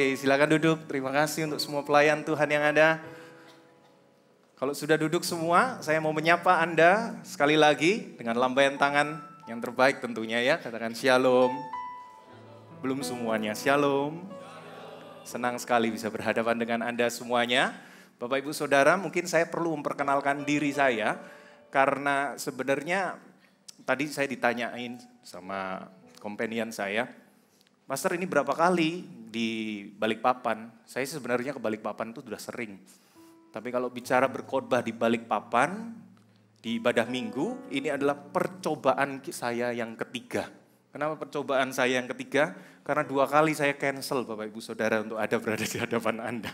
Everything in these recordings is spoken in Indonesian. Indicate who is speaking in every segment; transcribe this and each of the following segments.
Speaker 1: Oke, silakan duduk. Terima kasih untuk semua pelayan Tuhan yang ada. Kalau sudah duduk semua, saya mau menyapa Anda sekali lagi dengan lambaian tangan yang terbaik tentunya ya. Katakan shalom. Belum semuanya, shalom. Senang sekali bisa berhadapan dengan Anda semuanya. Bapak Ibu Saudara, mungkin saya perlu memperkenalkan diri saya. Karena sebenarnya tadi saya ditanyain sama kompenian saya, Master ini berapa kali di Balikpapan? Saya sebenarnya ke Balikpapan itu sudah sering. Tapi kalau bicara berkhotbah di Balikpapan, di ibadah minggu, ini adalah percobaan saya yang ketiga. Kenapa percobaan saya yang ketiga? Karena 2 kali saya cancel Bapak Ibu Saudara untuk ada berada di hadapan Anda.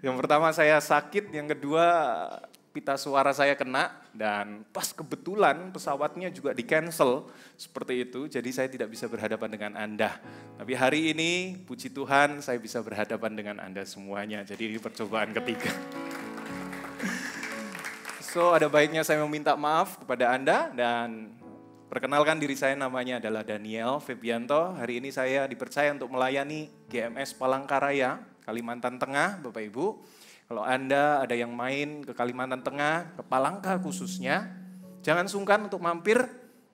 Speaker 1: Yang pertama saya sakit, yang kedua pita suara saya kena, dan pas kebetulan pesawatnya juga di-cancel seperti itu, jadi saya tidak bisa berhadapan dengan Anda. Tapi hari ini, puji Tuhan, saya bisa berhadapan dengan Anda semuanya, jadi ini percobaan ketiga. So, ada baiknya saya meminta maaf kepada Anda, dan perkenalkan diri saya, namanya adalah Daniel Febianto. Hari ini saya dipercaya untuk melayani GMS Palangkaraya, Kalimantan Tengah, Bapak Ibu. Kalau Anda ada yang main ke Kalimantan Tengah, ke Palangka khususnya, jangan sungkan untuk mampir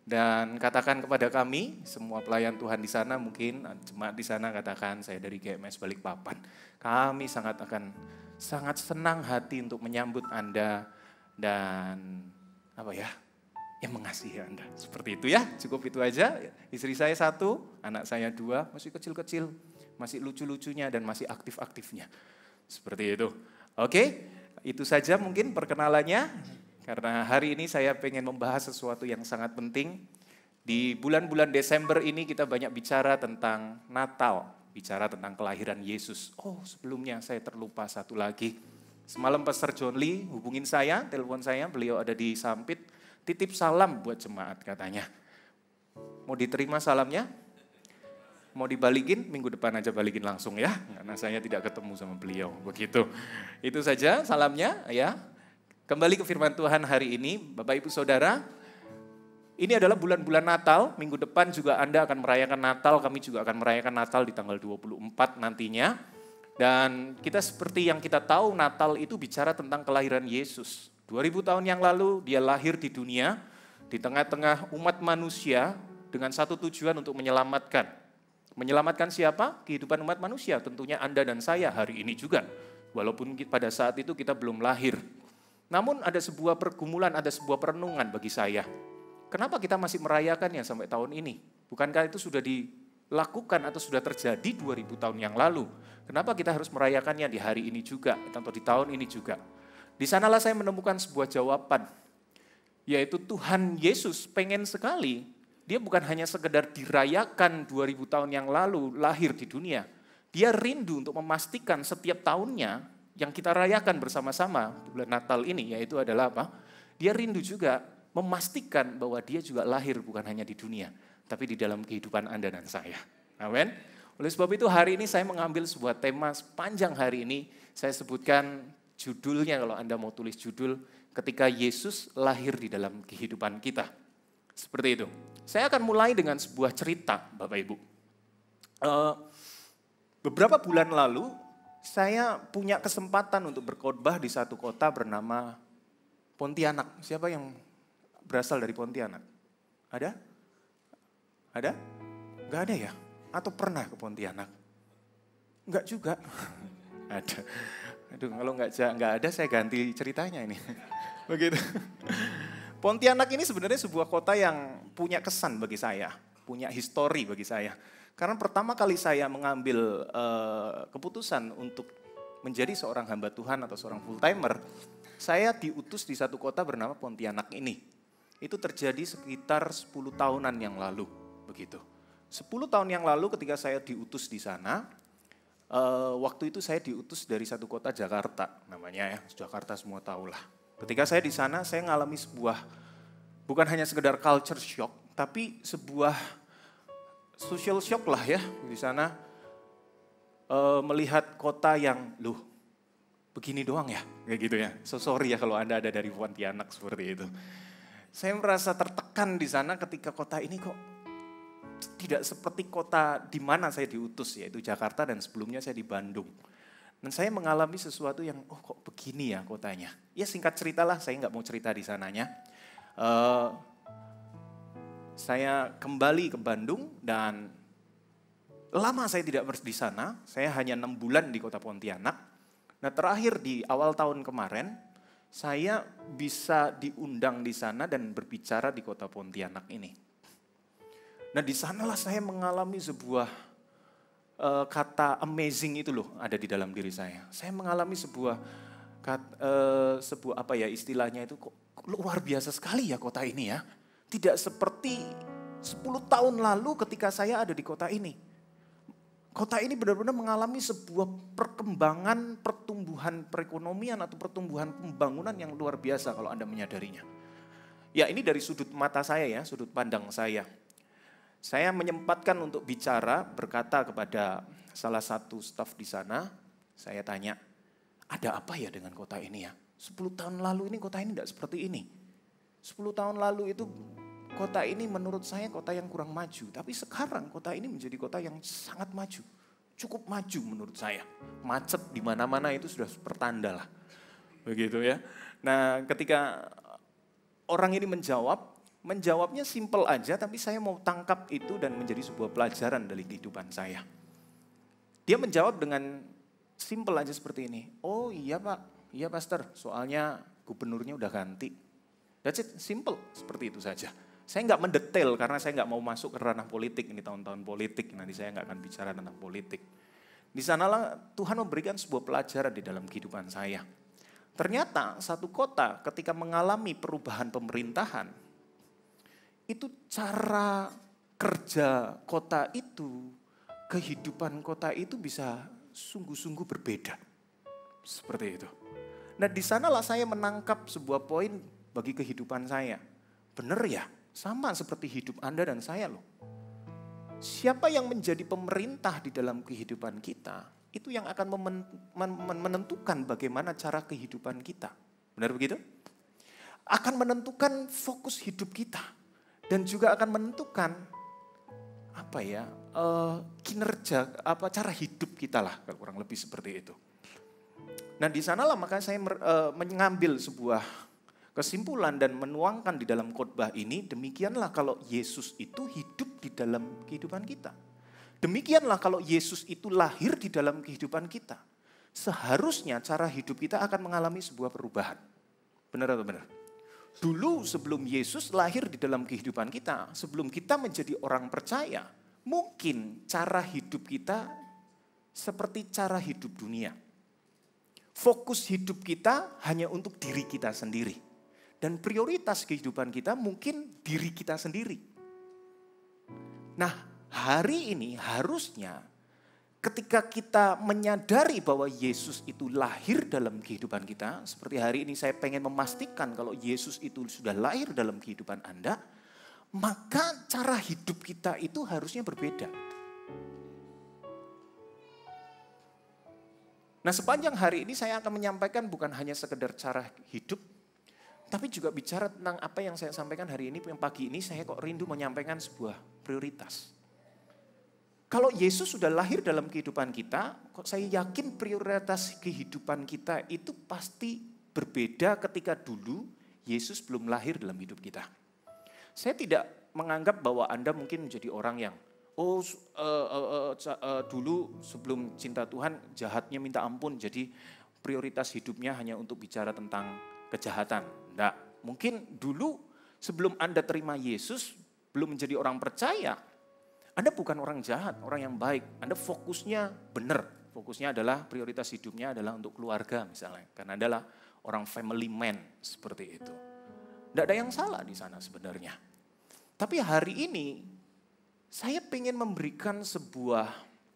Speaker 1: dan katakan kepada kami, semua pelayan Tuhan di sana, mungkin jemaat di sana, katakan saya dari GMS Balikpapan. Kami sangat senang hati untuk menyambut Anda dan yang mengasihi Anda. Seperti itu ya, cukup itu aja. Istri saya 1, anak saya 2, masih kecil-kecil, masih lucu-lucunya dan masih aktif-aktifnya. Seperti itu. Oke, itu saja mungkin perkenalannya. Karena hari ini saya pengen membahas sesuatu yang sangat penting. Di bulan-bulan Desember ini kita banyak bicara tentang Natal, bicara tentang kelahiran Yesus. Oh, sebelumnya saya terlupa satu lagi. Semalam Pastor John Lee hubungin saya, telepon saya, beliau ada di Sampit, titip salam buat jemaat katanya. Mau diterima salamnya? Mau dibalikin, minggu depan aja balikin langsung ya. Karena saya tidak ketemu sama beliau, begitu. Itu saja salamnya ya. Kembali ke firman Tuhan hari ini, Bapak Ibu Saudara. Ini adalah bulan-bulan Natal, minggu depan juga Anda akan merayakan Natal, kami juga akan merayakan Natal di tanggal 24 nantinya. Dan kita seperti yang kita tahu, Natal itu bicara tentang kelahiran Yesus. 2000 tahun yang lalu dia lahir di dunia, di tengah-tengah umat manusia dengan satu tujuan untuk menyelamatkan. Menyelamatkan siapa? Kehidupan umat manusia, tentunya Anda dan saya hari ini juga. Walaupun pada saat itu kita belum lahir. Namun ada sebuah pergumulan, ada sebuah perenungan bagi saya. Kenapa kita masih merayakannya sampai tahun ini? Bukankah itu sudah dilakukan atau sudah terjadi 2000 tahun yang lalu? Kenapa kita harus merayakannya di hari ini juga, atau di tahun ini juga? Di sanalah saya menemukan sebuah jawaban, yaitu Tuhan Yesus pengen sekali. Dia bukan hanya sekedar dirayakan 2000 tahun yang lalu lahir di dunia. Dia rindu untuk memastikan setiap tahunnya yang kita rayakan bersama-sama bulan Natal ini, yaitu adalah apa? Dia rindu juga memastikan bahwa dia juga lahir bukan hanya di dunia, tapi di dalam kehidupan Anda dan saya. Amin. Oleh sebab itu hari ini saya mengambil sebuah tema sepanjang hari ini. Saya sebutkan judulnya, kalau Anda mau tulis judul, ketika Yesus lahir di dalam kehidupan kita. Seperti itu. Saya akan mulai dengan sebuah cerita, Bapak Ibu. Beberapa bulan lalu, saya punya kesempatan untuk berkhotbah di satu kota bernama Pontianak. Siapa yang berasal dari Pontianak? Ada? Ada? Enggak ada ya? Atau pernah ke Pontianak? Enggak juga. Ada. Aduh, kalau enggak ada, saya ganti ceritanya ini. Begitu. Pontianak ini sebenarnya sebuah kota yang punya kesan bagi saya, punya histori bagi saya. Karena pertama kali saya mengambil keputusan untuk menjadi seorang hamba Tuhan atau seorang full timer, saya diutus di satu kota bernama Pontianak ini. Itu terjadi sekitar 10 tahunan yang lalu, begitu. 10 tahun yang lalu ketika saya diutus di sana, waktu itu saya diutus dari satu kota Jakarta, namanya ya, Jakarta semua tahulah. Ketika saya di sana, saya mengalami sebuah, bukan hanya sekedar culture shock, tapi sebuah social shock lah ya di sana. Melihat kota yang, begini doang ya, kayak gitu ya. So sorry ya kalau Anda ada dari Pontianak seperti itu. Saya merasa tertekan di sana ketika kota ini kok tidak seperti kota di mana saya diutus, yaitu Jakarta, dan sebelumnya saya di Bandung. Dan saya mengalami sesuatu yang, oh kok begini ya kotanya. Ya singkat ceritalah, saya nggak mau cerita di sananya. Saya kembali ke Bandung dan lama saya tidak di sana, saya hanya 6 bulan di kota Pontianak. Nah terakhir di awal tahun kemarin, saya bisa diundang di sana dan berbicara di kota Pontianak ini. Nah di sanalah saya mengalami sebuah kata amazing itu loh ada di dalam diri saya. Saya mengalami sebuah apa ya istilahnya itu, kok luar biasa sekali ya kota ini ya. Tidak seperti 10 tahun lalu ketika saya ada di kota ini. Kota ini benar-benar mengalami sebuah perkembangan, pertumbuhan perekonomian atau pertumbuhan pembangunan yang luar biasa kalau Anda menyadarinya. Ya ini dari sudut mata saya ya, sudut pandang saya. Saya menyempatkan untuk bicara, berkata kepada salah satu staf di sana, saya tanya, ada apa ya dengan kota ini ya? 10 tahun lalu ini kota ini tidak seperti ini. 10 tahun lalu itu kota ini menurut saya kota yang kurang maju. Tapi sekarang kota ini menjadi kota yang sangat maju. Cukup maju menurut saya. Macet di mana-mana itu sudah pertanda lah. Begitu ya. Nah ketika orang ini menjawabnya simple aja, tapi saya mau tangkap itu dan menjadi sebuah pelajaran dari kehidupan saya. Dia menjawab dengan simple aja seperti ini. Oh iya Pak, iya Pastor, soalnya gubernurnya udah ganti. That's it, simple, seperti itu saja. Saya nggak mendetail karena saya nggak mau masuk ke ranah politik, ini tahun-tahun politik, nanti saya nggak akan bicara tentang politik. Di sanalah Tuhan memberikan sebuah pelajaran di dalam kehidupan saya. Ternyata satu kota ketika mengalami perubahan pemerintahan, itu cara kerja kota itu, kehidupan kota itu bisa sungguh-sungguh berbeda. Seperti itu. Nah di sanalah saya menangkap sebuah poin bagi kehidupan saya. Benar ya, sama seperti hidup Anda dan saya loh. Siapa yang menjadi pemerintah di dalam kehidupan kita, itu yang akan menentukan bagaimana cara kehidupan kita. Benar begitu? Akan menentukan fokus hidup kita. Dan juga akan menentukan apa ya, kinerja, cara hidup kita lah, kurang lebih seperti itu. Nah di sanalah maka saya mengambil sebuah kesimpulan dan menuangkan di dalam khotbah ini, demikianlah kalau Yesus itu hidup di dalam kehidupan kita. Demikianlah kalau Yesus itu lahir di dalam kehidupan kita. Seharusnya cara hidup kita akan mengalami sebuah perubahan. Benar atau benar? Dulu sebelum Yesus lahir di dalam kehidupan kita, sebelum kita menjadi orang percaya, mungkin cara hidup kita seperti cara hidup dunia. Fokus hidup kita hanya untuk diri kita sendiri. Dan prioritas kehidupan kita mungkin diri kita sendiri. Nah, hari ini harusnya ketika kita menyadari bahwa Yesus itu lahir dalam kehidupan kita, seperti hari ini saya pengen memastikan kalau Yesus itu sudah lahir dalam kehidupan Anda, maka cara hidup kita itu harusnya berbeda. Nah, sepanjang hari ini saya akan menyampaikan bukan hanya sekedar cara hidup, tapi juga bicara tentang apa yang saya sampaikan hari ini, yang pagi ini saya kok rindu menyampaikan sebuah prioritas. Kalau Yesus sudah lahir dalam kehidupan kita, kok saya yakin prioritas kehidupan kita itu pasti berbeda ketika dulu Yesus belum lahir dalam hidup kita. Saya tidak menganggap bahwa Anda mungkin menjadi orang yang, dulu sebelum cinta Tuhan jahatnya minta ampun, jadi prioritas hidupnya hanya untuk bicara tentang kejahatan. Enggak, mungkin dulu sebelum Anda terima Yesus, belum menjadi orang percaya, Anda bukan orang jahat, orang yang baik. Anda fokusnya benar, fokusnya adalah prioritas hidupnya adalah untuk keluarga misalnya. Karena adalah orang family man seperti itu. Tidak ada yang salah di sana sebenarnya. Tapi hari ini saya ingin memberikan sebuah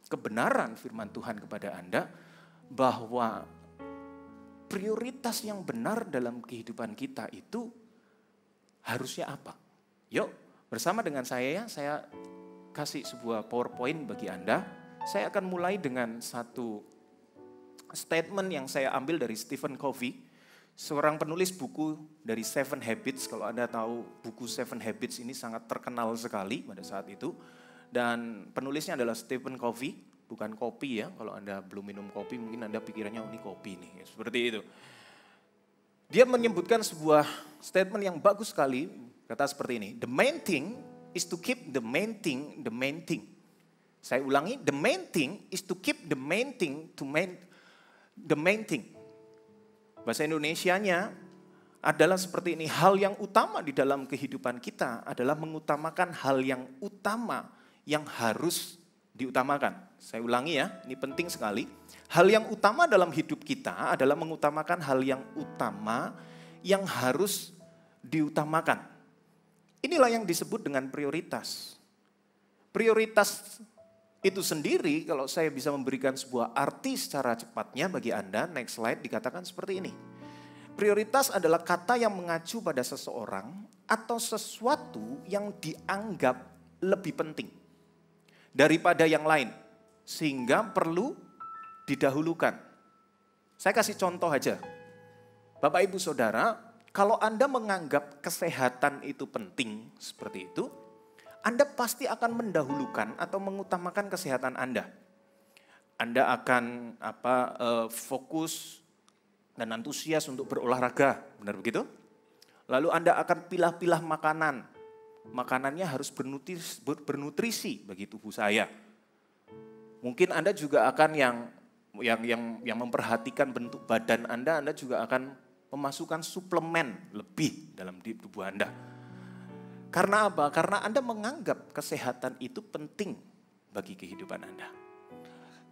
Speaker 1: kebenaran firman Tuhan kepada Anda bahwa prioritas yang benar dalam kehidupan kita itu harusnya apa? Yuk bersama dengan saya kasih sebuah PowerPoint bagi Anda. Saya akan mulai dengan satu statement yang saya ambil dari Stephen Covey, seorang penulis buku dari Seven Habits. Kalau Anda tahu buku Seven Habits ini sangat terkenal sekali pada saat itu. Dan penulisnya adalah Stephen Covey, bukan kopi ya. Kalau Anda belum minum kopi mungkin Anda pikirannya ini kopi nih, seperti itu. Dia menyebutkan sebuah statement yang bagus sekali, kata seperti ini. The main thing is to keep the main thing the main thing. Saya ulangi, the main thing is to keep the main thing the main thing. Bahasa Indonesianya adalah seperti ini, hal yang utama di dalam kehidupan kita adalah mengutamakan hal yang utama yang harus diutamakan. Saya ulangi ya, ini penting sekali. Hal yang utama dalam hidup kita adalah mengutamakan hal yang utama yang harus diutamakan. Inilah yang disebut dengan prioritas. Prioritas itu sendiri, kalau saya bisa memberikan sebuah arti secara cepatnya bagi Anda, next slide, dikatakan seperti ini. Prioritas adalah kata yang mengacu pada seseorang atau sesuatu yang dianggap lebih penting daripada yang lain, sehingga perlu didahulukan. Saya kasih contoh aja. Bapak Ibu Saudara, kalau Anda menganggap kesehatan itu penting seperti itu, Anda pasti akan mendahulukan atau mengutamakan kesehatan Anda. Anda akan fokus dan antusias untuk berolahraga, benar begitu? Lalu Anda akan pilah-pilah makanan. Makanannya harus bernutrisi bagi tubuh saya. Mungkin Anda juga akan yang memperhatikan bentuk badan Anda juga akan memasukkan suplemen lebih dalam tubuh Anda. Karena apa? Karena Anda menganggap kesehatan itu penting bagi kehidupan Anda.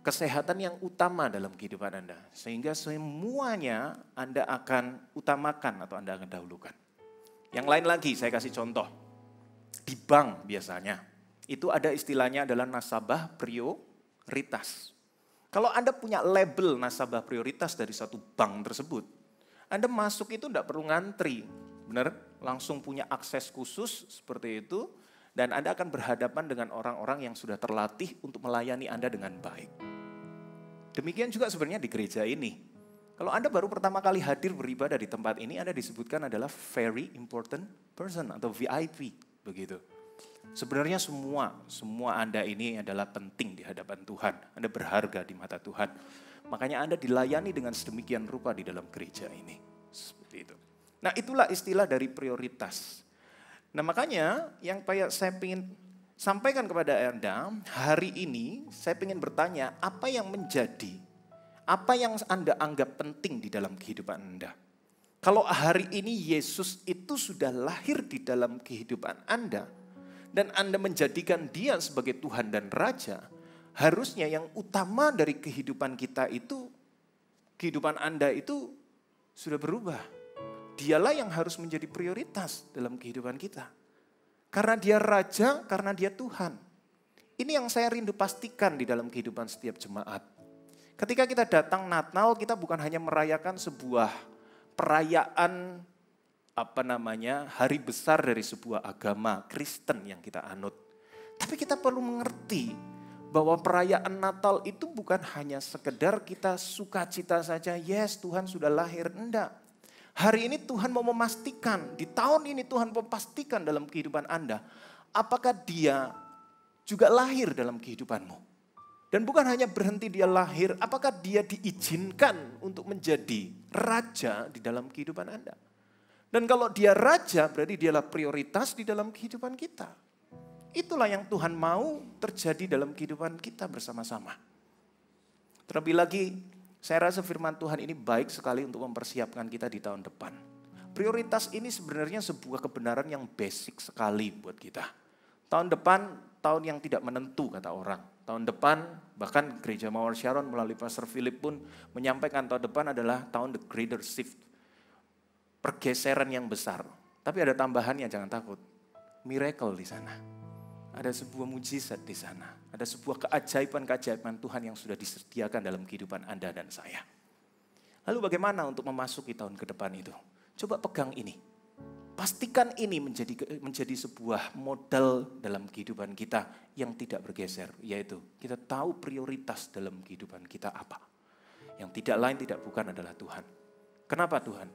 Speaker 1: Kesehatan yang utama dalam kehidupan Anda. Sehingga semuanya Anda akan utamakan atau Anda akan dahulukan. Yang lain lagi saya kasih contoh. Di bank biasanya, itu ada istilahnya adalah nasabah prioritas. Kalau Anda punya label nasabah prioritas dari satu bank tersebut, Anda masuk itu tidak perlu ngantri, benar? Langsung punya akses khusus seperti itu, dan Anda akan berhadapan dengan orang-orang yang sudah terlatih untuk melayani Anda dengan baik. Demikian juga sebenarnya di gereja ini. Kalau Anda baru pertama kali hadir beribadah di tempat ini, Anda disebutkan adalah very important person atau VIP, begitu. Sebenarnya semua Anda ini adalah penting di hadapan Tuhan. Anda berharga di mata Tuhan. Makanya Anda dilayani dengan sedemikian rupa di dalam gereja ini. Seperti itu. Nah, itulah istilah dari prioritas. Nah, makanya yang saya ingin sampaikan kepada Anda, hari ini saya ingin bertanya, apa yang Anda anggap penting di dalam kehidupan Anda? Kalau hari ini Yesus itu sudah lahir di dalam kehidupan Anda, dan Anda menjadikan Dia sebagai Tuhan dan Raja, harusnya yang utama dari kehidupan kita itu, kehidupan Anda itu sudah berubah. Dialah yang harus menjadi prioritas dalam kehidupan kita. Karena Dia Raja, karena Dia Tuhan. Ini yang saya rindu pastikan di dalam kehidupan setiap jemaat. Ketika kita datang Natal, kita bukan hanya merayakan sebuah perayaan hari besar dari sebuah agama Kristen yang kita anut. Tapi kita perlu mengerti bahwa perayaan Natal itu bukan hanya sekedar kita sukacita saja, yes Tuhan sudah lahir, enggak. Hari ini Tuhan mau memastikan, di tahun ini Tuhan mau memastikan dalam kehidupan Anda, apakah Dia juga lahir dalam kehidupanmu. Dan bukan hanya berhenti Dia lahir, apakah Dia diizinkan untuk menjadi Raja di dalam kehidupan Anda. Dan kalau Dia Raja, berarti Dialah prioritas di dalam kehidupan kita. Itulah yang Tuhan mau terjadi dalam kehidupan kita bersama-sama. Terlebih lagi, saya rasa firman Tuhan ini baik sekali untuk mempersiapkan kita di tahun depan. Prioritas ini sebenarnya sebuah kebenaran yang basic sekali buat kita. Tahun depan, tahun yang tidak menentu kata orang. Tahun depan, bahkan Gereja Mawar Sharon melalui Pastor Philip pun menyampaikan tahun depan adalah tahun the greater shift. Pergeseran yang besar. Tapi ada tambahannya, jangan takut. Miracle di sana. Ada sebuah mujizat di sana. Ada sebuah keajaiban-keajaiban Tuhan yang sudah disediakan dalam kehidupan Anda dan saya. Lalu bagaimana untuk memasuki tahun ke depan itu? Coba pegang ini. Pastikan ini menjadi sebuah modal dalam kehidupan kita yang tidak bergeser. Yaitu kita tahu prioritas dalam kehidupan kita apa. Yang tidak lain tidak bukan adalah Tuhan. Kenapa Tuhan?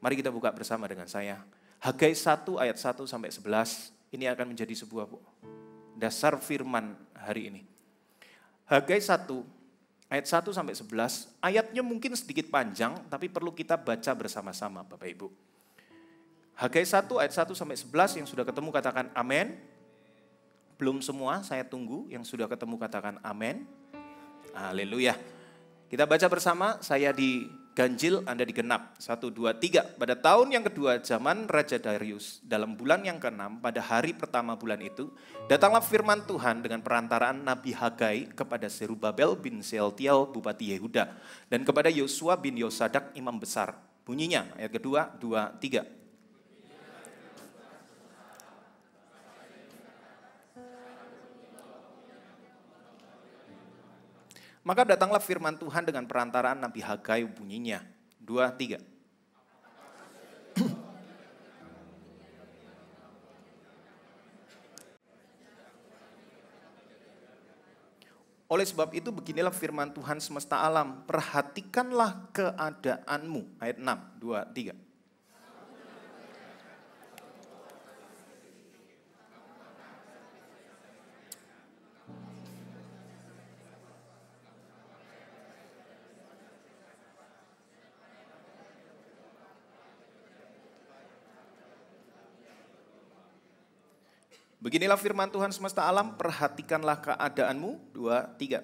Speaker 1: Mari kita buka bersama dengan saya. Hagai 1 ayat 1 sampai 11. Ini akan menjadi sebuah dasar firman hari ini. Hagai 1 ayat 1 sampai 11, ayatnya mungkin sedikit panjang tapi perlu kita baca bersama-sama Bapak Ibu. Hagai 1 ayat 1 sampai 11 yang sudah ketemu katakan amin. Belum semua, saya tunggu yang sudah ketemu katakan amin. Haleluya. Kita baca bersama, saya di ganjil, Anda di genap. 1, 2, 3. Pada tahun yang kedua zaman Raja Darius, dalam bulan yang ke-6, pada hari pertama bulan itu, datanglah firman Tuhan dengan perantaraan Nabi Hagai kepada Zerubabel bin Sealtiel, Bupati Yehuda, dan kepada Yosua bin Yosadak, imam besar. Bunyinya, ayat kedua, 2, 3. Maka datanglah firman Tuhan dengan perantaraan Nabi Hagai, bunyinya. 2, 3. Oleh sebab itu beginilah firman Tuhan semesta alam. Perhatikanlah keadaanmu. Ayat 6, 2, 3. Beginilah firman Tuhan semesta alam, perhatikanlah keadaanmu. 2, 3.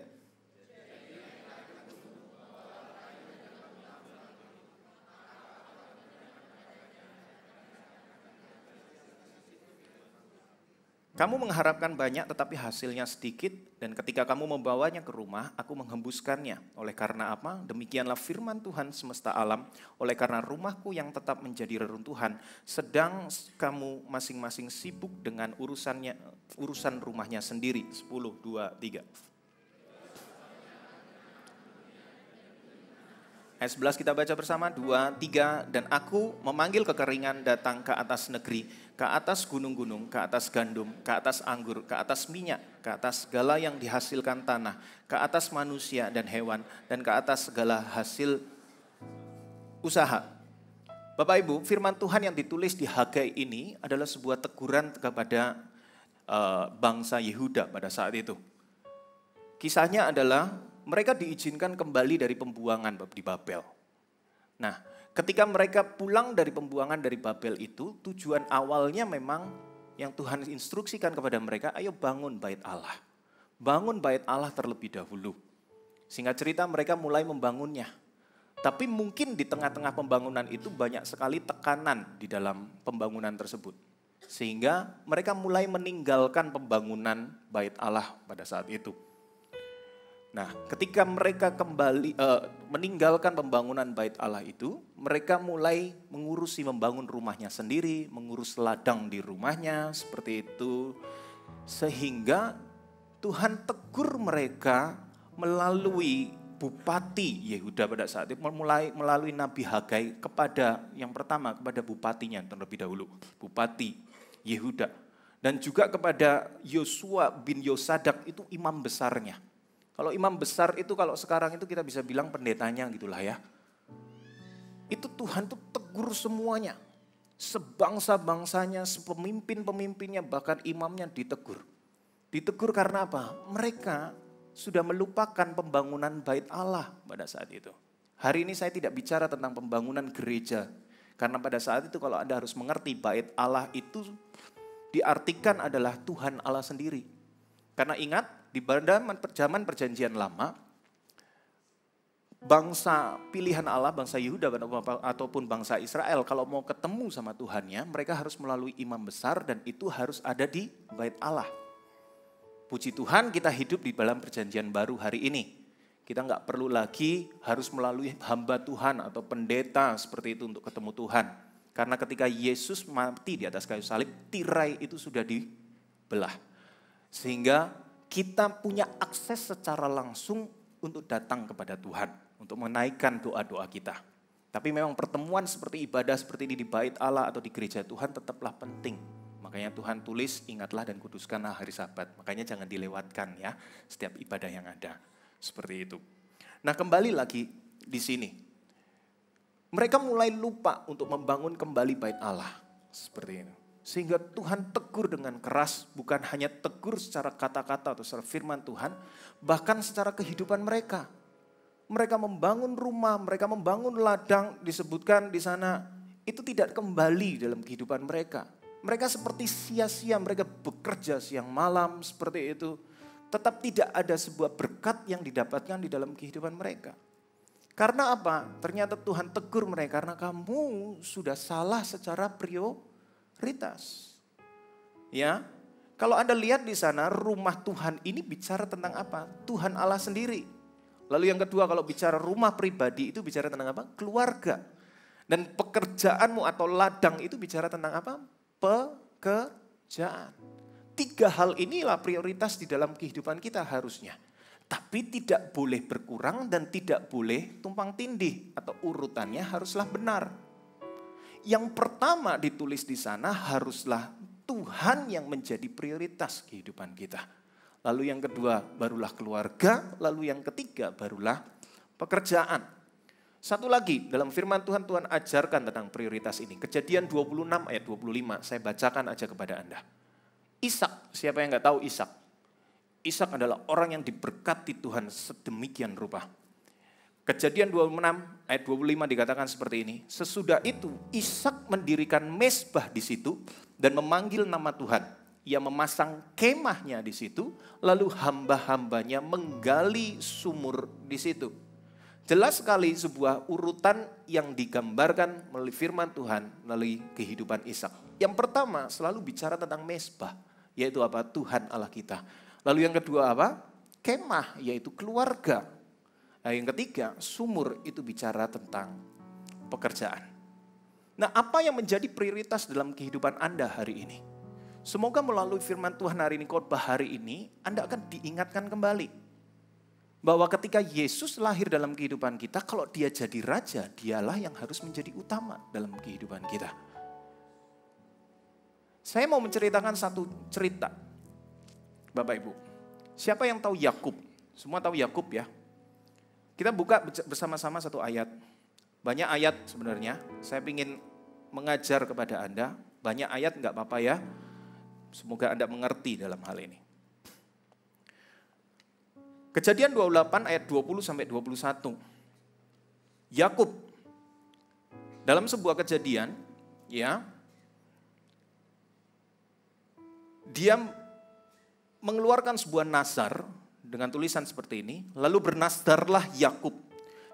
Speaker 1: Kamu mengharapkan banyak tetapi hasilnya sedikit, dan ketika kamu membawanya ke rumah, aku menghembuskannya. Oleh karena apa? Demikianlah firman Tuhan semesta alam, oleh karena rumahku yang tetap menjadi reruntuhan, sedang kamu masing-masing sibuk dengan urusan rumahnya sendiri. 10, 2, 3. Ayat 11 kita baca bersama, 2, 3. Dan aku memanggil kekeringan datang ke atas negeri, ke atas gunung-gunung, ke atas gandum, ke atas anggur, ke atas minyak, ke atas segala yang dihasilkan tanah, ke atas manusia dan hewan, dan ke atas segala hasil usaha. Bapak Ibu, firman Tuhan yang ditulis di Hagai ini adalah sebuah teguran kepada bangsa Yehuda pada saat itu. Kisahnya adalah mereka diizinkan kembali dari pembuangan di Babel. Nah, ketika mereka pulang dari pembuangan dari Babel itu, tujuan awalnya memang yang Tuhan instruksikan kepada mereka, ayo bangun bait Allah. Bangun bait Allah terlebih dahulu. Singkat cerita mereka mulai membangunnya. Tapi mungkin di tengah-tengah pembangunan itu banyak sekali tekanan di dalam pembangunan tersebut. Sehingga mereka mulai meninggalkan pembangunan bait Allah pada saat itu. Nah, ketika mereka kembali meninggalkan pembangunan bait Allah itu, mereka mulai mengurusi membangun rumahnya sendiri, mengurus ladang di rumahnya, seperti itu. Sehingga Tuhan tegur mereka melalui Bupati Yehuda pada saat itu, melalui Nabi Hagai kepada yang pertama, kepada bupatinya terlebih dahulu, Bupati Yehuda. Dan juga kepada Yosua bin Yosadak, itu imam besarnya. Kalau imam besar itu kalau sekarang itu kita bisa bilang pendetanya gitulah ya. Itu Tuhan tuh tegur semuanya. Sebangsa-bangsanya, sepemimpin-pemimpinnya, bahkan imamnya ditegur. Ditegur karena apa? Mereka sudah melupakan pembangunan bait Allah pada saat itu. Hari ini saya tidak bicara tentang pembangunan gereja. Karena pada saat itu kalau Anda harus mengerti bait Allah itu diartikan adalah Tuhan Allah sendiri. Karena ingat, di zaman perjanjian lama, bangsa pilihan Allah, bangsa Yehuda ataupun bangsa Israel, kalau mau ketemu sama Tuhannya, mereka harus melalui imam besar dan itu harus ada di bait Allah. Puji Tuhan kita hidup di dalam perjanjian baru hari ini. Kita nggak perlu lagi harus melalui hamba Tuhan atau pendeta seperti itu untuk ketemu Tuhan. Karena ketika Yesus mati di atas kayu salib, tirai itu sudah dibelah. Sehingga kita punya akses secara langsung untuk datang kepada Tuhan, untuk menaikkan doa-doa kita. Tapi memang pertemuan seperti ibadah seperti ini di bait Allah atau di gereja Tuhan tetaplah penting. Makanya Tuhan tulis, ingatlah dan kuduskanlah hari Sabat. Makanya jangan dilewatkan ya, setiap ibadah yang ada. Seperti itu. Nah, kembali lagi di sini. Mereka mulai lupa untuk membangun kembali bait Allah. Seperti ini. Sehingga Tuhan tegur dengan keras, bukan hanya tegur secara kata-kata atau secara firman Tuhan, bahkan secara kehidupan mereka. Mereka membangun rumah, mereka membangun ladang, disebutkan di sana, itu tidak kembali dalam kehidupan mereka. Mereka seperti sia-sia, mereka bekerja siang malam seperti itu. Tetap tidak ada sebuah berkat yang didapatkan di dalam kehidupan mereka. Karena apa? Ternyata Tuhan tegur mereka, karena kamu sudah salah secara prioritas. Ya, kalau Anda lihat di sana, rumah Tuhan ini bicara tentang apa? Tuhan Allah sendiri. Lalu yang kedua, kalau bicara rumah pribadi itu bicara tentang apa? Keluarga. Dan pekerjaanmu atau ladang itu bicara tentang apa? Pekerjaan. 3 hal inilah prioritas di dalam kehidupan kita harusnya. Tapi tidak boleh berkurang dan tidak boleh tumpang tindih. Atau urutannya haruslah benar. Yang pertama ditulis di sana haruslah Tuhan yang menjadi prioritas kehidupan kita. Lalu yang kedua barulah keluarga, lalu yang ketiga barulah pekerjaan. Satu lagi dalam firman Tuhan, Tuhan ajarkan tentang prioritas ini. Kejadian 26 ayat 25, saya bacakan aja kepada Anda. Ishak, siapa yang gak tahu Ishak? Ishak adalah orang yang diberkati Tuhan sedemikian rupa. Kejadian 26 ayat 25 dikatakan seperti ini. Sesudah itu Ishak mendirikan mezbah di situ dan memanggil nama Tuhan. Ia memasang kemahnya di situ, lalu hamba-hambanya menggali sumur di situ. Jelas sekali sebuah urutan yang digambarkan melalui firman Tuhan, melalui kehidupan Ishak. Yang pertama selalu bicara tentang mezbah, yaitu apa? Tuhan Allah kita. Lalu yang kedua apa? Kemah, yaitu keluarga. Nah, yang ketiga, sumur itu bicara tentang pekerjaan. Nah, apa yang menjadi prioritas dalam kehidupan Anda hari ini? Semoga melalui firman Tuhan hari ini, khotbah hari ini, Anda akan diingatkan kembali. Bahwa ketika Yesus lahir dalam kehidupan kita, kalau dia jadi raja, dialah yang harus menjadi utama dalam kehidupan kita. Saya mau menceritakan satu cerita. Bapak Ibu, siapa yang tahu Yakub? Semua tahu Yakub ya? Kita buka bersama-sama satu ayat. Banyak ayat sebenarnya, saya ingin mengajar kepada Anda. Banyak ayat enggak apa-apa ya. Semoga Anda mengerti dalam hal ini. Kejadian 28 ayat 20 sampai 21. Yakub dalam sebuah kejadian ya, dia mengeluarkan sebuah nazar dengan tulisan seperti ini, lalu bernazarlah Yakub,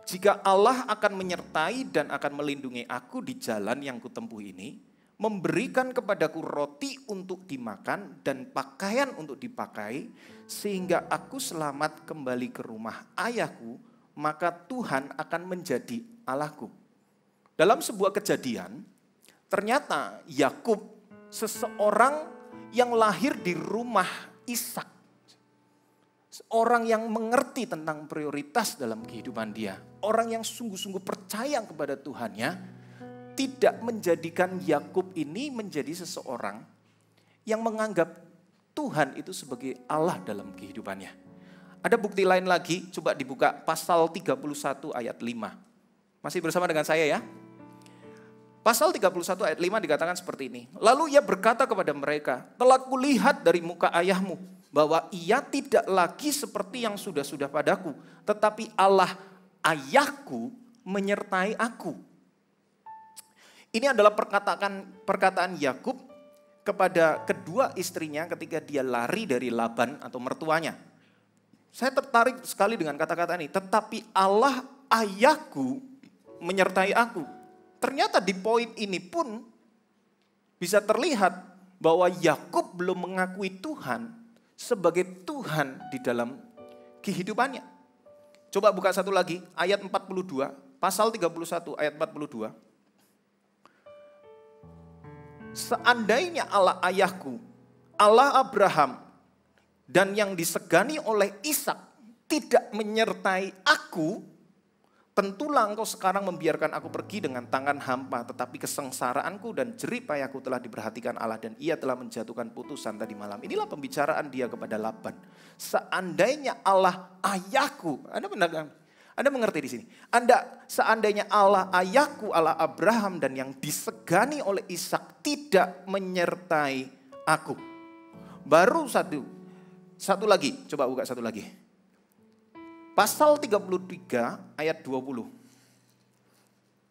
Speaker 1: jika Allah akan menyertai dan akan melindungi aku di jalan yang kutempuh ini, memberikan kepadaku roti untuk dimakan dan pakaian untuk dipakai, sehingga aku selamat kembali ke rumah ayahku, maka Tuhan akan menjadi Allahku. Dalam sebuah kejadian, ternyata Yakub seseorang yang lahir di rumah Ishak. Orang yang mengerti tentang prioritas dalam kehidupan dia. Orang yang sungguh-sungguh percaya kepada Tuhannya, tidak menjadikan Yakub ini menjadi seseorang yang menganggap Tuhan itu sebagai Allah dalam kehidupannya. Ada bukti lain lagi, coba dibuka pasal 31 ayat 5. Masih bersama dengan saya ya? Pasal 31 ayat 5 dikatakan seperti ini. Lalu ia berkata kepada mereka, telah kulihat dari muka ayahmu bahwa ia tidak lagi seperti yang sudah-sudah padaku, tetapi Allah ayahku menyertai aku. Ini adalah perkataan Yakub kepada kedua istrinya ketika dia lari dari Laban atau mertuanya. Saya tertarik sekali dengan kata-kata ini. Tetapi Allah ayahku menyertai aku. Ternyata di poin ini pun bisa terlihat bahwa Yakub belum mengakui Tuhan sebagai Tuhan di dalam kehidupannya. Coba buka satu lagi, ayat 42, pasal 31 ayat 42. Seandainya Allah ayahku, Allah Abraham, dan yang disegani oleh Ishak tidak menyertai aku, tentulah engkau sekarang membiarkan aku pergi dengan tangan hampa, tetapi kesengsaraanku dan jerih payahku telah diperhatikan Allah dan ia telah menjatuhkan putusan tadi malam. Inilah pembicaraan dia kepada Laban. Seandainya Allah ayahku, Anda benar kan? Anda mengerti di sini? Seandainya Allah ayahku, Allah Abraham dan yang disegani oleh Ishak tidak menyertai aku. Baru satu lagi, coba buka satu lagi. Pasal 33 ayat 20.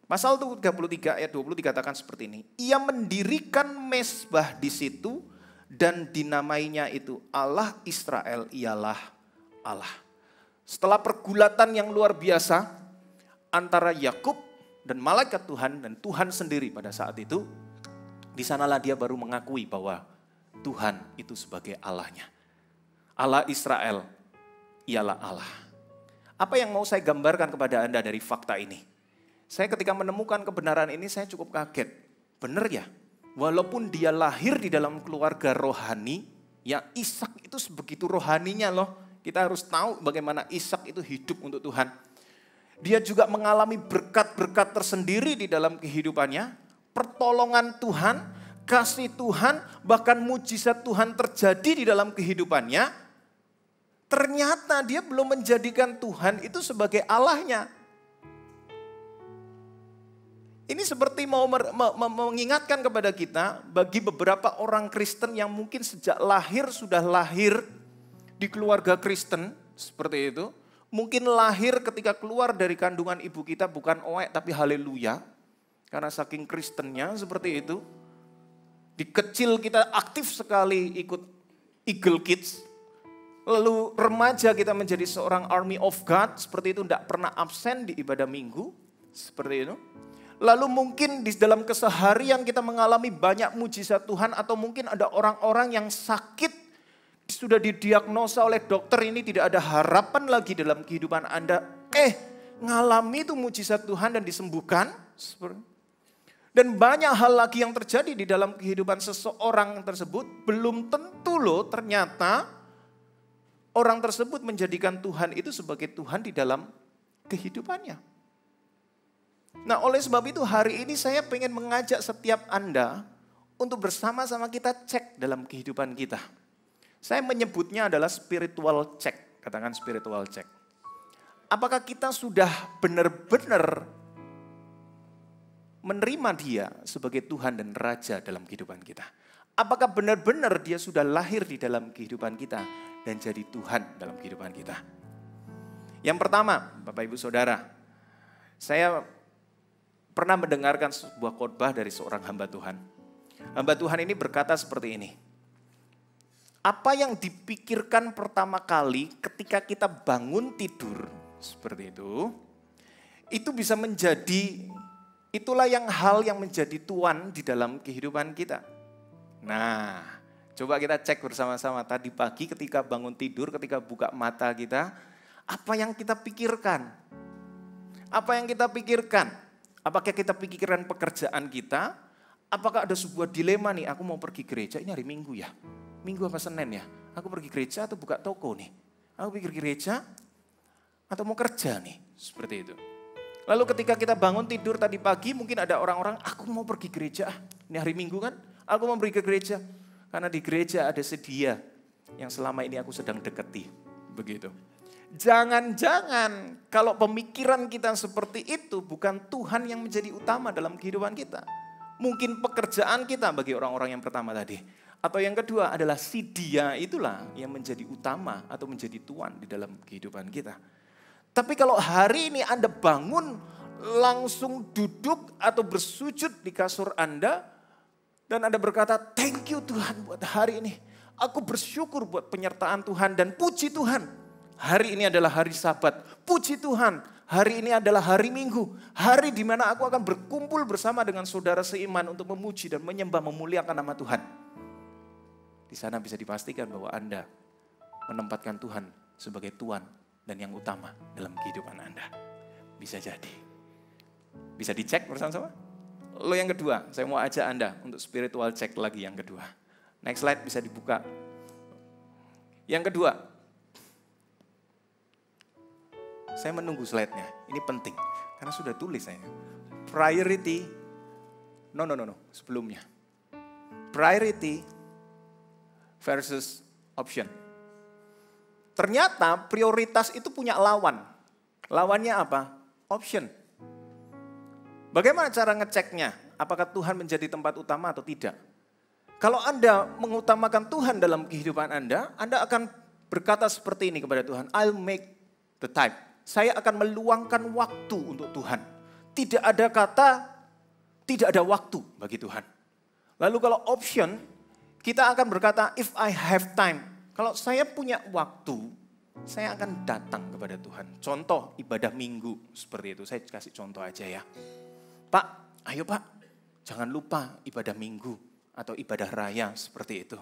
Speaker 1: Pasal 33 ayat 20 dikatakan seperti ini. Ia mendirikan mezbah di situ dan dinamainya itu Allah Israel ialah Allah. Setelah pergulatan yang luar biasa antara Yakub dan malaikat Tuhan dan Tuhan sendiri pada saat itu, di sanalah dia baru mengakui bahwa Tuhan itu sebagai Allahnya. Allah Israel ialah Allah. Apa yang mau saya gambarkan kepada Anda dari fakta ini? Saya ketika menemukan kebenaran ini saya cukup kaget. Benar ya? Walaupun dia lahir di dalam keluarga rohani, ya Ishak itu sebegitu rohaninya loh. Kita harus tahu bagaimana Ishak itu hidup untuk Tuhan. Dia juga mengalami berkat-berkat tersendiri di dalam kehidupannya. Pertolongan Tuhan, kasih Tuhan, bahkan mujizat Tuhan terjadi di dalam kehidupannya. Ternyata dia belum menjadikan Tuhan itu sebagai Allahnya. Ini seperti mau mengingatkan kepada kita, bagi beberapa orang Kristen yang mungkin sejak lahir sudah lahir di keluarga Kristen, seperti itu. Mungkin lahir ketika keluar dari kandungan ibu kita bukan oek tapi haleluya. Karena saking Kristennya seperti itu. Di kecil kita aktif sekali ikut Eagle Kids. Lalu remaja kita menjadi seorang Army of God, seperti itu, tidak pernah absen di ibadah minggu, seperti itu. Lalu mungkin di dalam keseharian kita mengalami banyak mujizat Tuhan atau mungkin ada orang-orang yang sakit sudah didiagnosa oleh dokter ini tidak ada harapan lagi dalam kehidupan Anda. Ngalami itu mujizat Tuhan dan disembuhkan. Dan banyak hal lagi yang terjadi di dalam kehidupan seseorang tersebut. Belum tentu loh ternyata orang tersebut menjadikan Tuhan itu sebagai Tuhan di dalam kehidupannya. Nah, oleh sebab itu hari ini saya pengen mengajak setiap Anda untuk bersama-sama kita cek dalam kehidupan kita. Saya menyebutnya adalah spiritual check, katakan spiritual check. Apakah kita sudah benar-benar menerima Dia sebagai Tuhan dan Raja dalam kehidupan kita? Apakah benar-benar Dia sudah lahir di dalam kehidupan kita dan jadi Tuhan dalam kehidupan kita? Yang pertama, Bapak Ibu Saudara, saya pernah mendengarkan sebuah khotbah dari seorang hamba Tuhan. Hamba Tuhan ini berkata seperti ini. Apa yang dipikirkan pertama kali ketika kita bangun tidur seperti itu bisa menjadi, itulah hal yang menjadi tuan di dalam kehidupan kita. Nah, coba kita cek bersama-sama tadi pagi ketika bangun tidur, ketika buka mata kita, apa yang kita pikirkan? Apa yang kita pikirkan? Apakah kita pikirkan pekerjaan kita? Apakah ada sebuah dilema nih, aku mau pergi gereja, ini hari Minggu ya? Minggu apa Senin ya? Aku pergi gereja atau buka toko nih? Aku pikir gereja atau mau kerja nih? Seperti itu. Lalu ketika kita bangun tidur tadi pagi, mungkin ada orang-orang, aku mau pergi gereja. Ini hari Minggu kan? Aku mau pergi ke gereja. Karena di gereja ada sedia yang selama ini aku sedang dekati. Begitu. Jangan-jangan kalau pemikiran kita seperti itu bukan Tuhan yang menjadi utama dalam kehidupan kita. Mungkin pekerjaan kita bagi orang-orang yang pertama tadi. Atau yang kedua adalah si Dia itulah yang menjadi utama atau menjadi tuan di dalam kehidupan kita. Tapi kalau hari ini Anda bangun langsung duduk atau bersujud di kasur Anda dan Anda berkata, thank you Tuhan buat hari ini. Aku bersyukur buat penyertaan Tuhan dan puji Tuhan. Hari ini adalah hari Sabat. Puji Tuhan, hari ini adalah hari Minggu. Hari di mana aku akan berkumpul bersama dengan saudara seiman untuk memuji dan menyembah, memuliakan nama Tuhan. Di sana bisa dipastikan bahwa Anda menempatkan Tuhan sebagai Tuan dan yang utama dalam kehidupan Anda. Bisa jadi. Bisa dicek bersama-sama. Lalu yang kedua, saya mau ajak Anda untuk spiritual check lagi yang kedua. Next slide bisa dibuka. Yang kedua, saya menunggu slide-nya, ini penting. Karena sudah tulis saya. Priority, no, sebelumnya. Priority versus option. Ternyata prioritas itu punya lawan. Lawannya apa? Option. Bagaimana cara ngeceknya? Apakah Tuhan menjadi tempat utama atau tidak? Kalau Anda mengutamakan Tuhan dalam kehidupan Anda akan berkata seperti ini kepada Tuhan, I'll make the time. Saya akan meluangkan waktu untuk Tuhan. Tidak ada kata, tidak ada waktu bagi Tuhan. Lalu kalau option, kita akan berkata, if I have time. Kalau saya punya waktu, saya akan datang kepada Tuhan. Contoh ibadah minggu seperti itu. Saya kasih contoh aja ya. Pak, ayo Pak, jangan lupa ibadah minggu atau ibadah raya seperti itu.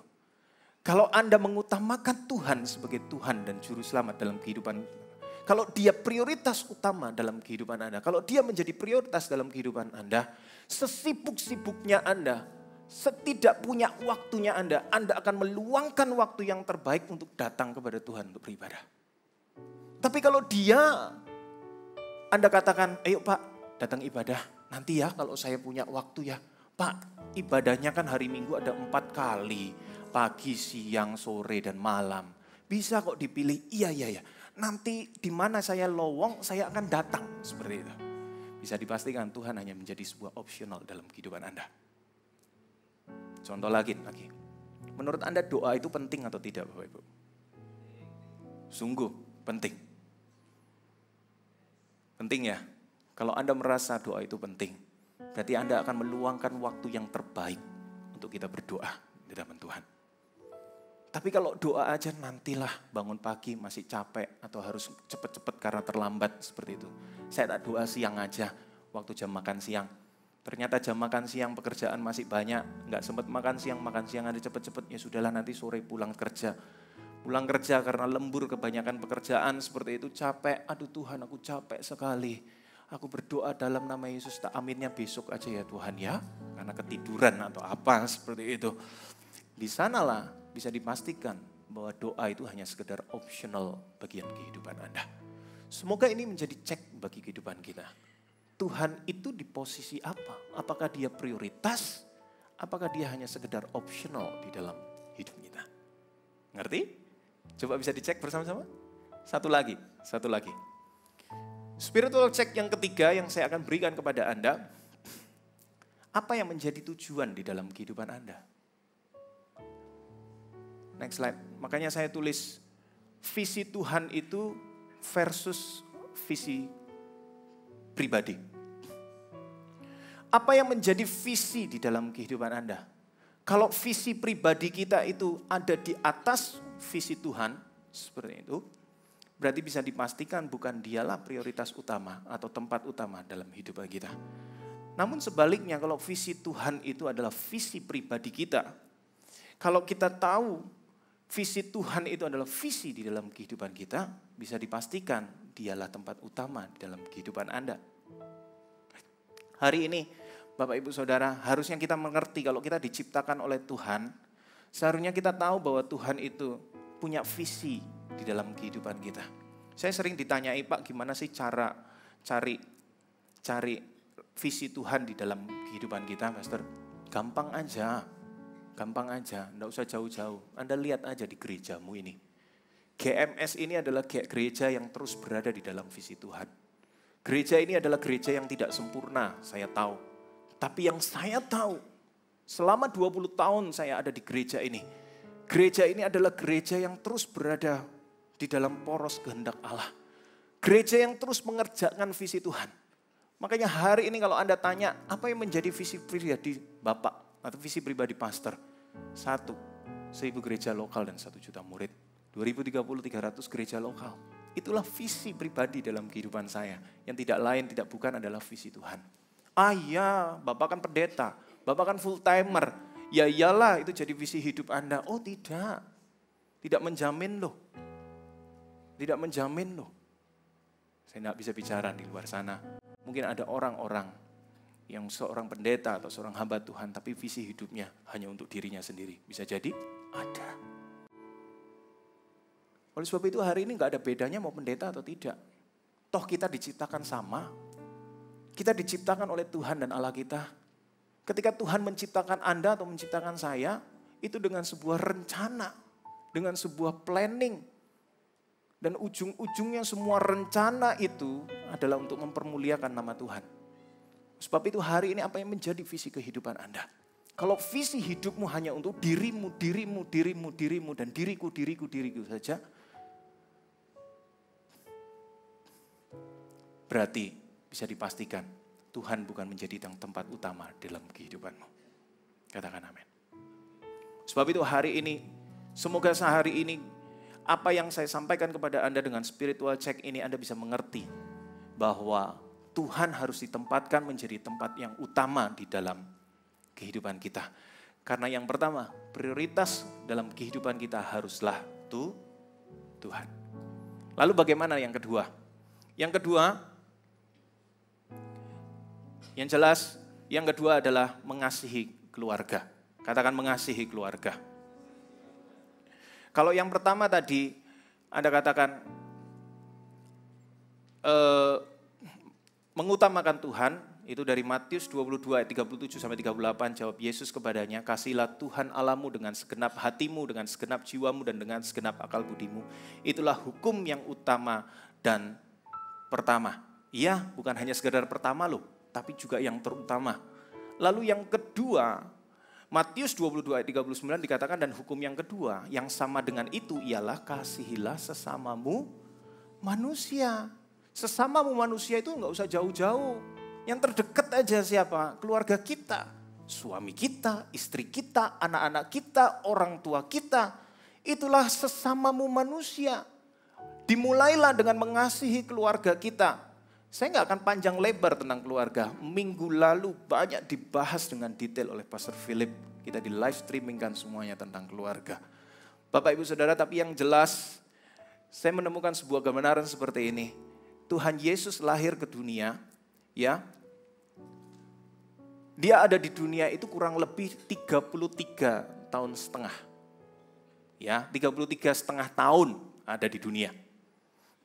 Speaker 1: Kalau Anda mengutamakan Tuhan sebagai Tuhan dan Juru Selamat dalam kehidupan, kalau dia prioritas utama dalam kehidupan Anda, kalau dia menjadi prioritas dalam kehidupan Anda, sesibuk-sibuknya Anda, setidak punya waktunya Anda akan meluangkan waktu yang terbaik untuk datang kepada Tuhan untuk beribadah. Tapi kalau Anda katakan, ayo Pak datang ibadah, nanti ya kalau saya punya waktu ya. Pak, ibadahnya kan hari Minggu ada 4 kali, pagi, siang, sore, dan malam. Bisa kok dipilih, iya. Nanti di mana saya lowong, saya akan datang, seperti itu. Bisa dipastikan Tuhan hanya menjadi sebuah opsional dalam kehidupan Anda. Contoh lagi. Menurut Anda doa itu penting atau tidak Bapak Ibu? Sungguh penting. Penting ya? Kalau Anda merasa doa itu penting, berarti Anda akan meluangkan waktu yang terbaik untuk kita berdoa di hadapan Tuhan. Tapi kalau doa aja nantilah, bangun pagi masih capek atau harus cepat-cepat karena terlambat seperti itu. Saya tak doa siang aja, waktu jam makan siang. Ternyata jam makan siang pekerjaan masih banyak, nggak sempat makan siang ada cepet-cepet, ya sudahlah nanti sore pulang kerja. Pulang kerja karena lembur kebanyakan pekerjaan seperti itu, capek, aduh Tuhan aku capek sekali. Aku berdoa dalam nama Yesus, tak aminnya besok aja ya Tuhan ya, karena ketiduran atau apa seperti itu. Di sanalah bisa dipastikan bahwa doa itu hanya sekedar optional bagian kehidupan Anda. Semoga ini menjadi cek bagi kehidupan kita. Tuhan itu di posisi apa? Apakah dia prioritas? Apakah dia hanya sekedar optional di dalam hidup kita? Ngerti? Coba bisa dicek bersama-sama. Satu lagi. Spiritual check yang ketiga yang saya akan berikan kepada Anda. Apa yang menjadi tujuan di dalam kehidupan Anda? Next slide. Makanya saya tulis visi Tuhan itu versus visi pribadi. Apa yang menjadi visi di dalam kehidupan Anda? Kalau visi pribadi kita itu ada di atas visi Tuhan, seperti itu, berarti bisa dipastikan bukan dialah prioritas utama atau tempat utama dalam hidup kita. Namun sebaliknya kalau visi Tuhan itu adalah visi pribadi kita, kalau kita tahu visi Tuhan itu adalah visi di dalam kehidupan kita, bisa dipastikan dialah tempat utama di dalam kehidupan Anda. Hari ini, Bapak Ibu Saudara, harusnya kita mengerti kalau kita diciptakan oleh Tuhan, seharusnya kita tahu bahwa Tuhan itu punya visi di dalam kehidupan kita. Saya sering ditanyai, Pak, gimana sih cara cari visi Tuhan di dalam kehidupan kita, Pastor? Gampang aja, enggak usah jauh-jauh. Anda lihat aja di gerejamu ini. GMS ini adalah gereja yang terus berada di dalam visi Tuhan. Gereja ini adalah gereja yang tidak sempurna, saya tahu. Tapi yang saya tahu, selama 20 tahun saya ada di gereja ini adalah gereja yang terus berada di dalam poros kehendak Allah. Gereja yang terus mengerjakan visi Tuhan. Makanya hari ini kalau Anda tanya, apa yang menjadi visi pribadi Bapak atau visi pribadi pastor? 1, 1000 gereja lokal dan 1 juta murid. 2030, 300 gereja lokal. Itulah visi pribadi dalam kehidupan saya. Yang tidak lain, tidak bukan adalah visi Tuhan. Ah iya, Bapak kan pendeta, Bapak kan full timer. Ya iyalah itu jadi visi hidup Anda. Oh tidak, tidak menjamin loh. Tidak menjamin loh. Saya tidak bisa bicara di luar sana. Mungkin ada orang-orang yang seorang pendeta atau seorang hamba Tuhan, tapi visi hidupnya hanya untuk dirinya sendiri. Bisa jadi ada. Oleh sebab itu hari ini gak ada bedanya mau pendeta atau tidak. Toh kita diciptakan sama. Kita diciptakan oleh Tuhan dan Allah kita. Ketika Tuhan menciptakan Anda atau menciptakan saya, itu dengan sebuah rencana, dengan sebuah planning, Dan ujung-ujungnya semua rencana itu adalah untuk mempermuliakan nama Tuhan. Sebab itu hari ini apa yang menjadi visi kehidupan Anda? Kalau visi hidupmu hanya untuk dirimu, dan diriku saja, berarti bisa dipastikan Tuhan bukan menjadi tempat utama dalam kehidupanmu. Katakan amin. Sebab itu hari ini, semoga sehari ini apa yang saya sampaikan kepada Anda dengan spiritual check ini Anda bisa mengerti bahwa Tuhan harus ditempatkan menjadi tempat yang utama di dalam kehidupan kita. Karena yang pertama, prioritas dalam kehidupan kita haruslah Tuhan. Lalu bagaimana yang kedua? Yang kedua, yang jelas, yang kedua adalah mengasihi keluarga. Katakan mengasihi keluarga. Kalau yang pertama tadi, Anda katakan mengutamakan Tuhan, itu dari Matius 22 ayat 37 sampai 38, jawab Yesus kepadanya, "Kasihilah Tuhan Allahmu dengan segenap hatimu, dengan segenap jiwamu, dan dengan segenap akal budimu. Itulah hukum yang utama dan pertama." Iya, bukan hanya sekedar pertama loh, tapi juga yang terutama. Lalu yang kedua, Matius 22 ayat 39 dikatakan, dan hukum yang kedua yang sama dengan itu ialah kasihilah sesamamu manusia. Sesamamu manusia itu enggak usah jauh-jauh. Yang terdekat aja siapa? Keluarga kita, suami kita, istri kita, anak-anak kita, orang tua kita. Itulah sesamamu manusia. Dimulailah dengan mengasihi keluarga kita. Saya nggak akan panjang lebar tentang keluarga. Minggu lalu banyak dibahas dengan detail oleh Pastor Philip. Kita di live streamingkan semuanya tentang keluarga. Bapak Ibu Saudara, tapi yang jelas saya menemukan sebuah gambaran seperti ini. Tuhan Yesus lahir ke dunia, ya. Dia ada di dunia itu kurang lebih 33 tahun setengah. Ya, 33,5 tahun ada di dunia.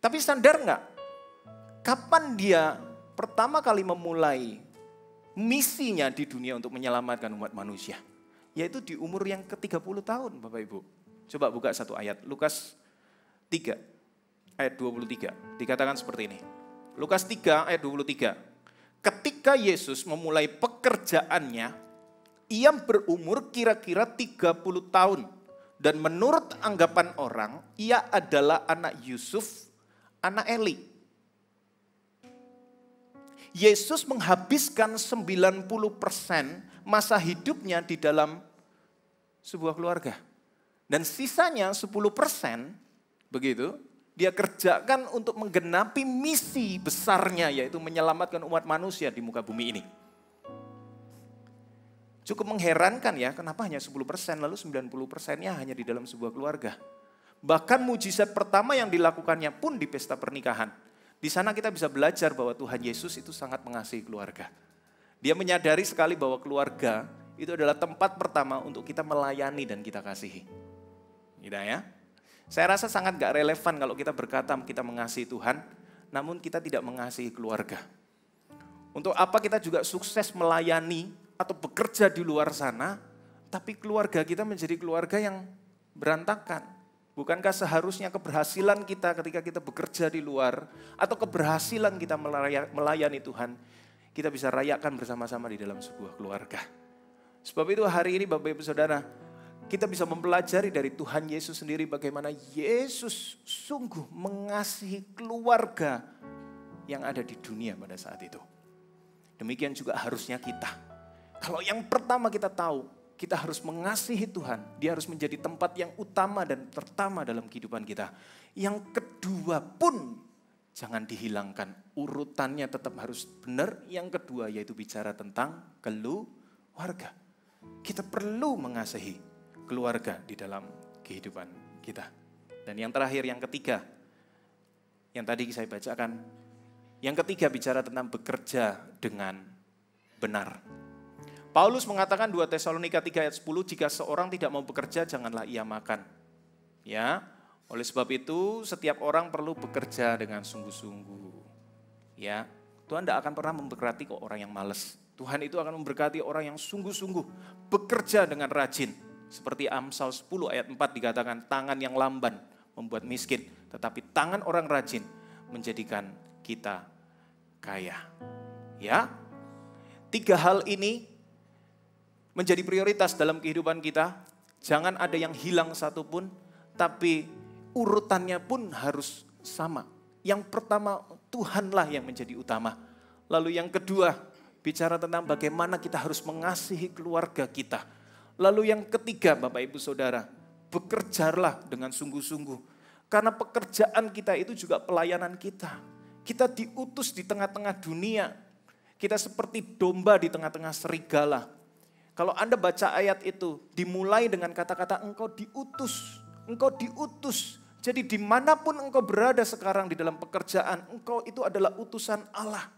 Speaker 1: Tapi sadar nggak? Kapan dia pertama kali memulai misinya di dunia untuk menyelamatkan umat manusia? Yaitu di umur yang ke-30 tahun, Bapak Ibu. Coba buka satu ayat, Lukas 3 ayat 23. Dikatakan seperti ini. Lukas 3 ayat 23. Ketika Yesus memulai pekerjaannya, ia berumur kira-kira 30 tahun. Dan menurut anggapan orang, ia adalah anak Yusuf, anak Eli. Yesus menghabiskan 90% masa hidupnya di dalam sebuah keluarga. Dan sisanya 10%, begitu, dia kerjakan untuk menggenapi misi besarnya, yaitu menyelamatkan umat manusia di muka bumi ini. Cukup mengherankan ya, kenapa hanya 10%, lalu 90%-nya hanya di dalam sebuah keluarga. Bahkan mujizat pertama yang dilakukannya pun di pesta pernikahan. Di sana kita bisa belajar bahwa Tuhan Yesus itu sangat mengasihi keluarga. Dia menyadari sekali bahwa keluarga itu adalah tempat pertama untuk kita melayani dan kita kasihi. Gitu ya. Saya rasa sangat gak relevan kalau kita berkata kita mengasihi Tuhan, namun kita tidak mengasihi keluarga. Untuk apa kita juga sukses melayani atau bekerja di luar sana, tapi keluarga kita menjadi keluarga yang berantakan. Bukankah seharusnya keberhasilan kita ketika kita bekerja di luar, atau keberhasilan kita melayani Tuhan, kita bisa rayakan bersama-sama di dalam sebuah keluarga. Sebab itu hari ini Bapak Ibu Saudara, kita bisa mempelajari dari Tuhan Yesus sendiri bagaimana Yesus sungguh mengasihi keluarga yang ada di dunia pada saat itu. Demikian juga harusnya kita. Kalau yang pertama kita tahu, kita harus mengasihi Tuhan. Dia harus menjadi tempat yang utama dan pertama dalam kehidupan kita. Yang kedua pun jangan dihilangkan. Urutannya tetap harus benar. Yang kedua yaitu bicara tentang keluarga. Kita perlu mengasihi keluarga di dalam kehidupan kita. Dan yang terakhir, yang ketiga, yang tadi saya bacakan, yang ketiga bicara tentang bekerja dengan benar. Paulus mengatakan 2 Tesalonika 3 ayat 10, jika seorang tidak mau bekerja, janganlah ia makan. Ya, oleh sebab itu setiap orang perlu bekerja dengan sungguh-sungguh. Ya, Tuhan tidak akan pernah memberkati kok orang yang malas. Tuhan itu akan memberkati orang yang sungguh-sungguh bekerja dengan rajin. Seperti Amsal 10 ayat 4 dikatakan, tangan yang lamban membuat miskin, tetapi tangan orang rajin menjadikan kita kaya. Ya, 3 hal ini menjadi prioritas dalam kehidupan kita. Jangan ada yang hilang satupun, tapi urutannya pun harus sama. Yang pertama, Tuhanlah yang menjadi utama. Lalu yang kedua, bicara tentang bagaimana kita harus mengasihi keluarga kita. Lalu yang ketiga, Bapak Ibu Saudara, bekerjalah dengan sungguh-sungguh. Karena pekerjaan kita itu juga pelayanan kita. Kita diutus di tengah-tengah dunia. Kita seperti domba di tengah-tengah serigala. Kalau Anda baca ayat itu, dimulai dengan kata-kata engkau diutus. Engkau diutus. Jadi dimanapun engkau berada sekarang di dalam pekerjaan, engkau itu adalah utusan Allah.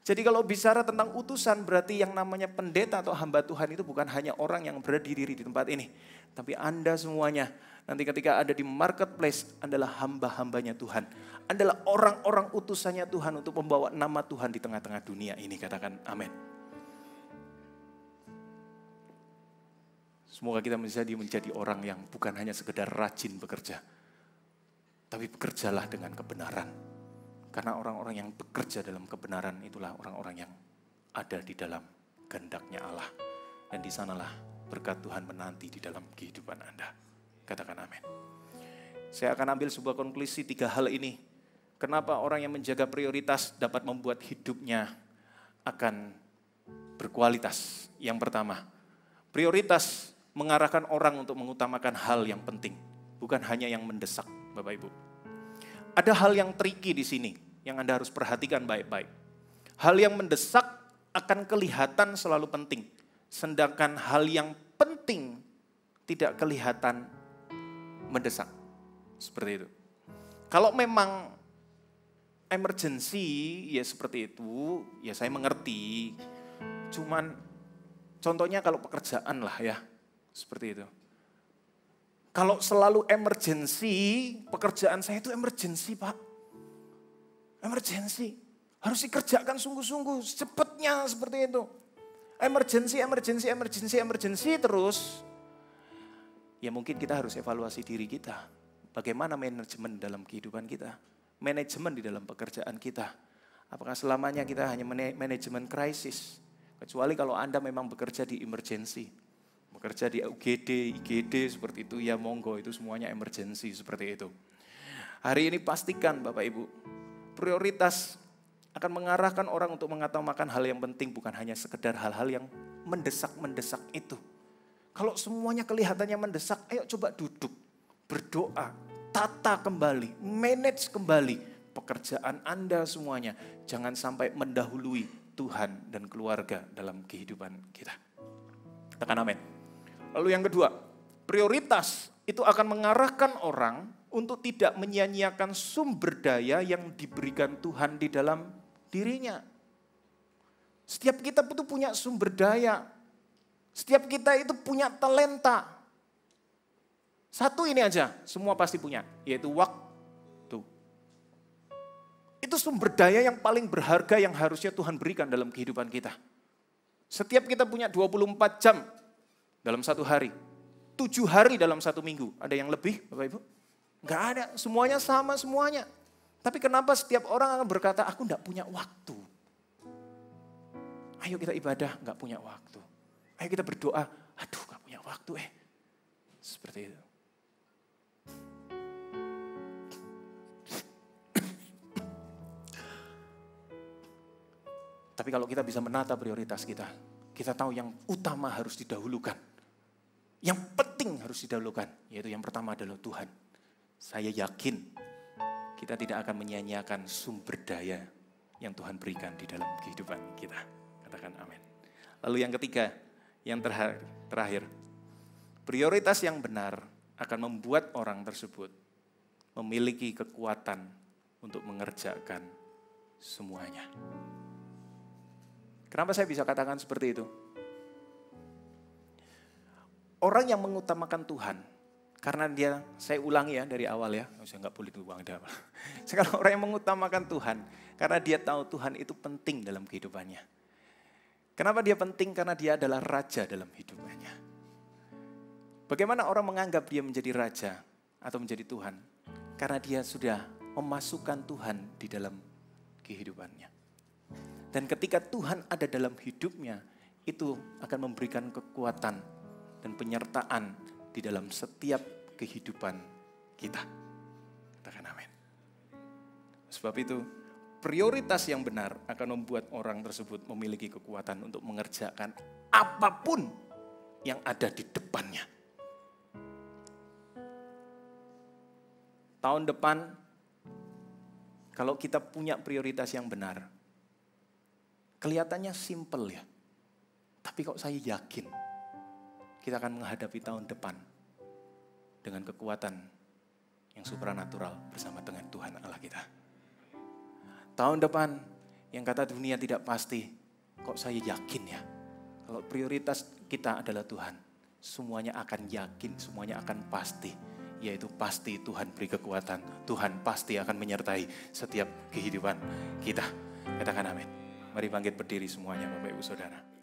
Speaker 1: Jadi kalau bicara tentang utusan, berarti yang namanya pendeta atau hamba Tuhan itu bukan hanya orang yang berdiri di tempat ini. Tapi Anda semuanya, nanti ketika ada di marketplace, adalah hamba-hambanya Tuhan. Adalah orang-orang utusannya Tuhan untuk membawa nama Tuhan di tengah-tengah dunia ini. Katakan amin. Semoga kita menjadi orang yang bukan hanya sekedar rajin bekerja, tapi bekerjalah dengan kebenaran. Karena orang-orang yang bekerja dalam kebenaran itulah orang-orang yang ada di dalam kehendaknya Allah. Dan di sanalah berkat Tuhan menanti di dalam kehidupan Anda. Katakan amin. Saya akan ambil sebuah konklusi 3 hal ini. Kenapa orang yang menjaga prioritas dapat membuat hidupnya akan berkualitas. Yang pertama, prioritas mengarahkan orang untuk mengutamakan hal yang penting. Bukan hanya yang mendesak, Bapak Ibu. Ada hal yang tricky di sini yang Anda harus perhatikan baik-baik. Hal yang mendesak akan kelihatan selalu penting. Sedangkan hal yang penting tidak kelihatan mendesak. Seperti itu. Kalau memang emergency ya seperti itu, ya saya mengerti. Cuman contohnya kalau pekerjaan lah ya, seperti itu. Kalau selalu emergency, pekerjaan saya itu emergency Pak. Emergency. Harus dikerjakan sungguh-sungguh, secepatnya seperti itu. Emergency terus. Ya mungkin kita harus evaluasi diri kita. Bagaimana manajemen dalam kehidupan kita. Manajemen di dalam pekerjaan kita. Apakah selamanya kita hanya manajemen krisis. Kecuali kalau Anda memang bekerja di emergency. Bekerja di UGD, IGD seperti itu, ya monggo itu semuanya emergency seperti itu. Hari ini pastikan Bapak Ibu, prioritas akan mengarahkan orang untuk mengutamakan hal yang penting, bukan hanya sekedar hal-hal yang mendesak-mendesak itu. Kalau semuanya kelihatannya mendesak, ayo coba duduk, berdoa, tata kembali, manage kembali pekerjaan Anda semuanya. Jangan sampai mendahului Tuhan dan keluarga dalam kehidupan kita. Katakan amin. Lalu yang kedua, prioritas itu akan mengarahkan orang untuk tidak menyia-nyiakan sumber daya yang diberikan Tuhan di dalam dirinya. Setiap kita itu punya sumber daya. Setiap kita itu punya talenta. Satu ini aja, semua pasti punya, yaitu waktu. Itu sumber daya yang paling berharga yang harusnya Tuhan berikan dalam kehidupan kita. Setiap kita punya 24 jam. Dalam 1 hari, 7 hari dalam 1 minggu. Ada yang lebih Bapak Ibu? Enggak ada, semuanya sama semuanya. Tapi kenapa setiap orang akan berkata, aku enggak punya waktu. Ayo kita ibadah, enggak punya waktu. Ayo kita berdoa, aduh enggak punya waktu Seperti itu. Tapi kalau kita bisa menata prioritas kita tahu yang utama harus didahulukan. Yang penting harus didahulukan, yaitu yang pertama adalah Tuhan. Saya yakin kita tidak akan menyia-nyiakan sumber daya yang Tuhan berikan di dalam kehidupan kita. Katakan amin. Lalu yang ketiga, yang terakhir. Prioritas yang benar akan membuat orang tersebut memiliki kekuatan untuk mengerjakan semuanya. Kenapa saya bisa katakan seperti itu? Orang yang mengutamakan Tuhan, karena saya ulangi ya dari awal ya, saya nggak boleh diulang dari awal. Sekarang orang yang mengutamakan Tuhan, karena dia tahu Tuhan itu penting dalam kehidupannya. Kenapa dia penting? Karena dia adalah raja dalam hidupnya. Bagaimana orang menganggap dia menjadi raja atau menjadi Tuhan? Karena dia sudah memasukkan Tuhan di dalam kehidupannya. Dan ketika Tuhan ada dalam hidupnya, itu akan memberikan kekuatan dan penyertaan di dalam setiap kehidupan kita. Katakan amin. Sebab itu, prioritas yang benar akan membuat orang tersebut memiliki kekuatan untuk mengerjakan apapun yang ada di depannya. Tahun depan, kalau kita punya prioritas yang benar, kelihatannya simple ya. Tapi kok saya yakin, kita akan menghadapi tahun depan dengan kekuatan yang supranatural bersama dengan Tuhan Allah kita. Tahun depan, yang kata dunia tidak pasti, kok saya yakin ya. Kalau prioritas kita adalah Tuhan, semuanya akan yakin, semuanya akan pasti. Yaitu pasti Tuhan beri kekuatan. Tuhan pasti akan menyertai setiap kehidupan kita. Katakan amin. Mari bangkit berdiri semuanya Bapak Ibu Saudara.